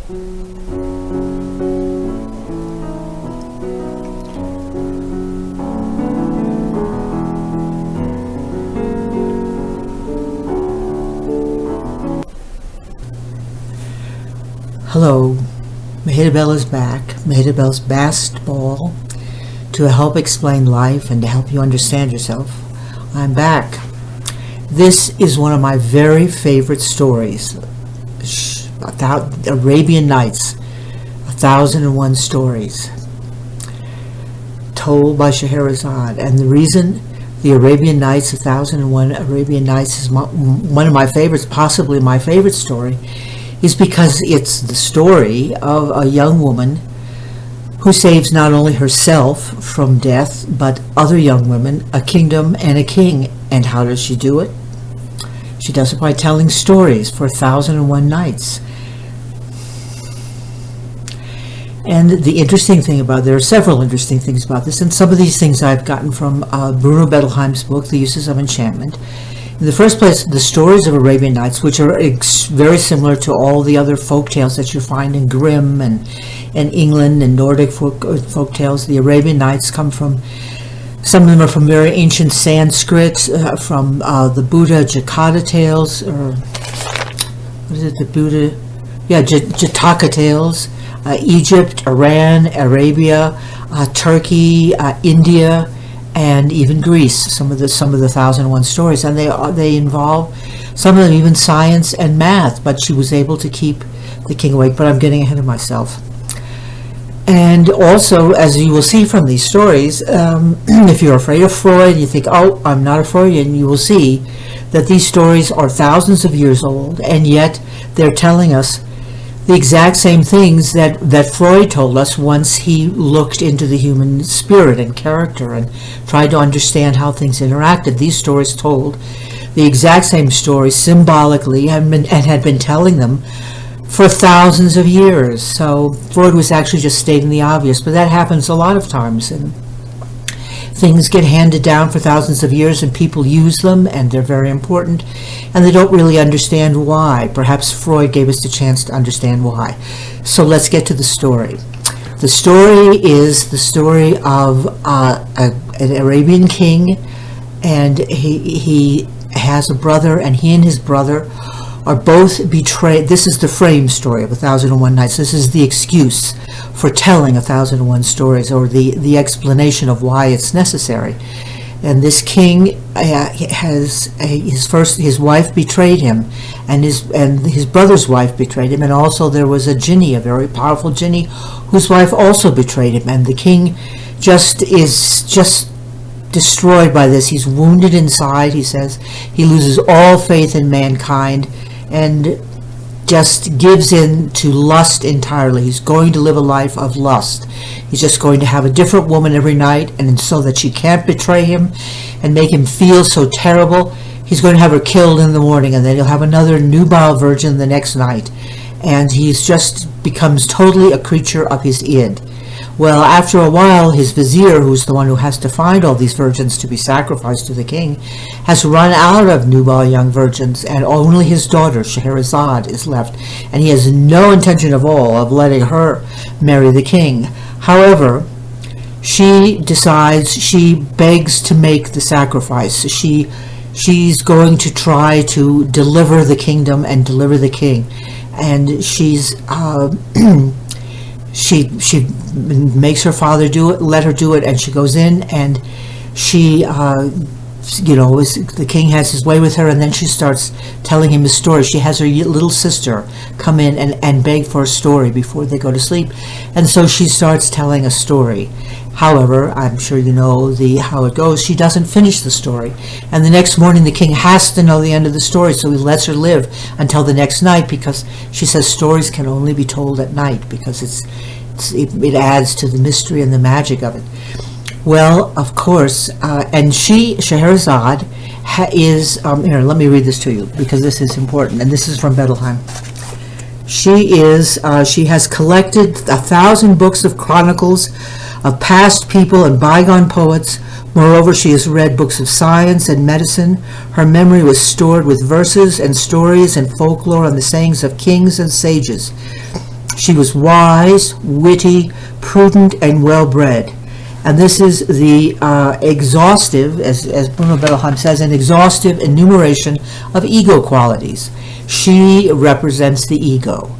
Hello, Mehitabel is back. Mehitabel's Bast Ball to help explain life and to help you understand yourself. I'm back. This is one of my very favorite stories. Arabian Nights, 1001 stories, told by Scheherazade. And the reason the Arabian Nights, 1001 Arabian Nights, is one of my favorites, possibly my favorite story, is because it's the story of a young woman who saves not only herself from death, but other young women, a kingdom, and a king. And how does she do it? She does it by telling stories for 1001 nights. And the interesting thing there are several interesting things about this, and some of these things I've gotten from Bruno Bettelheim's book, The Uses of Enchantment. In the first place, the stories of Arabian Nights, which are very similar to all the other folk tales that you find in Grimm and England and Nordic folk tales, the Arabian Nights come from, some of them are from very ancient Sanskrit, from the Buddha Jataka tales, or what is it, the Buddha, Jataka tales, Egypt, Iran, Arabia, Turkey, India, and even Greece. Some of the 1001 stories, and they involve some of them even science and math. But she was able to keep the king awake. But I'm getting ahead of myself. And also, as you will see from these stories, if you're afraid of Freud, you think, "Oh, I'm not a Freudian," you will see that these stories are thousands of years old, and yet they're telling us the exact same things that Freud told us once he looked into the human spirit and character and tried to understand how things interacted. These stories told the exact same stories symbolically and had been telling them for thousands of years. So Freud was actually just stating the obvious, but that happens a lot of times. And things get handed down for thousands of years, and people use them, and they're very important, and they don't really understand why. Perhaps Freud gave us the chance to understand why. So let's get to the story. The story is the story of an Arabian king, and he has a brother, and he and his brother are both betrayed. This is the frame story of 1001 Nights. This is the excuse for telling 1001 stories, or the explanation of why it's necessary. And this king has his wife betrayed him, and his brother's wife betrayed him, and also there was a jinni, a very powerful jinni, whose wife also betrayed him. And the king is destroyed by this. He's wounded inside, he says. He loses all faith in mankind and just gives in to lust entirely. He's going to live a life of lust. He's just going to have a different woman every night, and so that she can't betray him and make him feel so terrible, he's going to have her killed in the morning, and then he'll have another nubile virgin the next night. And he's just becomes totally a creature of his id. Well, after a while, his vizier, who's the one who has to find all these virgins to be sacrificed to the king, has run out of nubile young virgins, and only his daughter, Scheherazade, is left. And he has no intention of all of letting her marry the king. However, she begs to make the sacrifice. She's going to try to deliver the kingdom and deliver the king. And she makes her father let her do it, and she goes in, and she, the king has his way with her, and then she starts telling him a story. She has her little sister come in and beg for a story before they go to sleep, and so she starts telling a story. However, I'm sure you know how it goes. She doesn't finish the story, and the next morning the king has to know the end of the story, so he lets her live until the next night, because she says stories can only be told at night, because it adds to the mystery and the magic of it. Well, of course, and Scheherazade is, here, let me read this to you, because this is important, and this is from Bettelheim. She has collected 1,000 books of chronicles of past people and bygone poets. Moreover, she has read books of science and medicine. Her memory was stored with verses and stories and folklore and the sayings of kings and sages. She was wise, witty, prudent, and well-bred. And this is the exhaustive, as Bruno Bettelheim says, an exhaustive enumeration of ego qualities. She represents the ego.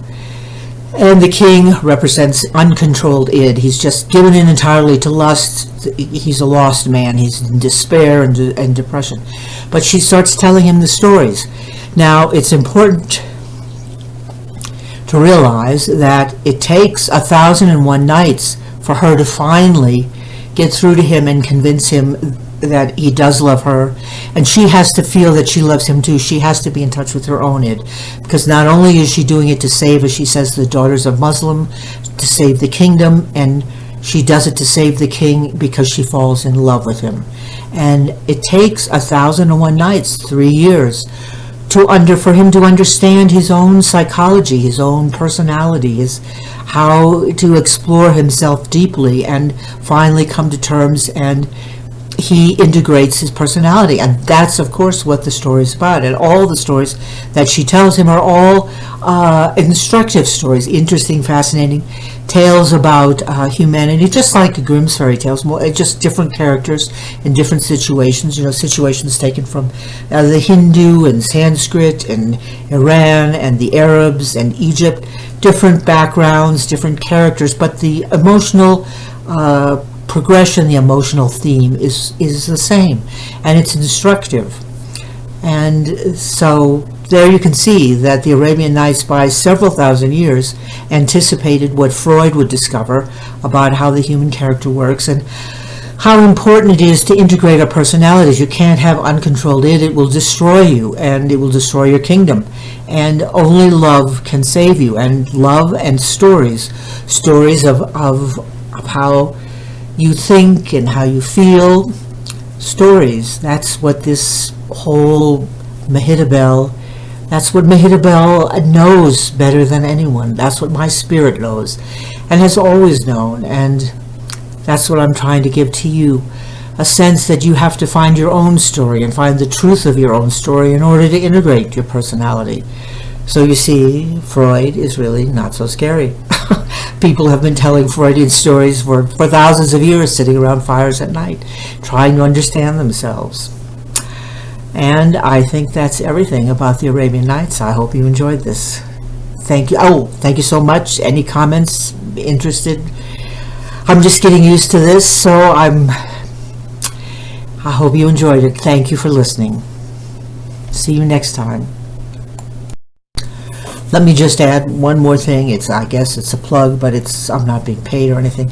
And the king represents uncontrolled id. He's just given in entirely to lust. He's a lost man. He's in despair and depression. But she starts telling him the stories. Now, it's important to realize that it takes 1,001 nights for her to finally get through to him and convince him that he does love her, and she has to feel that she loves him too. She has to be in touch with her own id, because not only is she doing it to save, as she says, the daughters of Muslim, to save the kingdom, and she does it to save the king because she falls in love with him. And it takes 1,001 nights, 3 years, for him to understand his own psychology, his own personality, how to explore himself deeply and finally come to terms, and he integrates his personality. And that's, of course, what the story is about. And all the stories that she tells him are all instructive stories, interesting, fascinating tales about humanity, just like Grimm's fairy tales, just different characters in different situations, situations taken from the Hindu and Sanskrit and Iran and the Arabs and Egypt, different backgrounds, different characters, but the emotional progression, the emotional theme is the same, and it's instructive. And so there you can see that the Arabian Nights, by several thousand years, anticipated what Freud would discover about how the human character works and how important it is to integrate our personalities. You can't have uncontrolled id. It will destroy you, and it will destroy your kingdom. And only love can save you. And love and stories of how you think and how you feel, stories. That's what this whole Mehitabel, that's what Mehitabel knows better than anyone. That's what my spirit knows and has always known. And that's what I'm trying to give to you, a sense that you have to find your own story and find the truth of your own story in order to integrate your personality. So you see, Freud is really not so scary. People have been telling Freudian stories for thousands of years, sitting around fires at night, trying to understand themselves. And I think that's everything about the Arabian Nights. I hope you enjoyed this. Thank you. Oh, thank you so much. Any comments? Interested? I'm just getting used to this, so I hope you enjoyed it. Thank you for listening. See you next time. Let me just add one more thing. I guess it's a plug, but I'm not being paid or anything.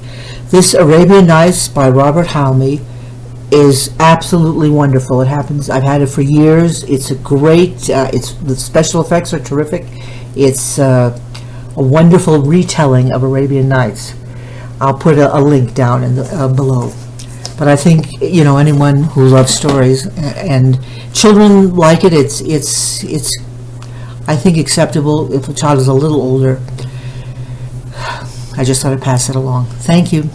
This Arabian Nights by Robert Halmy is absolutely wonderful. It happens. I've had it for years. It's a great. The special effects are terrific. It's a wonderful retelling of Arabian Nights. I'll put a link down in the below. But I think anyone who loves stories and children like it. It's I think acceptable if a child is a little older. I just thought I'd pass it along. Thank you.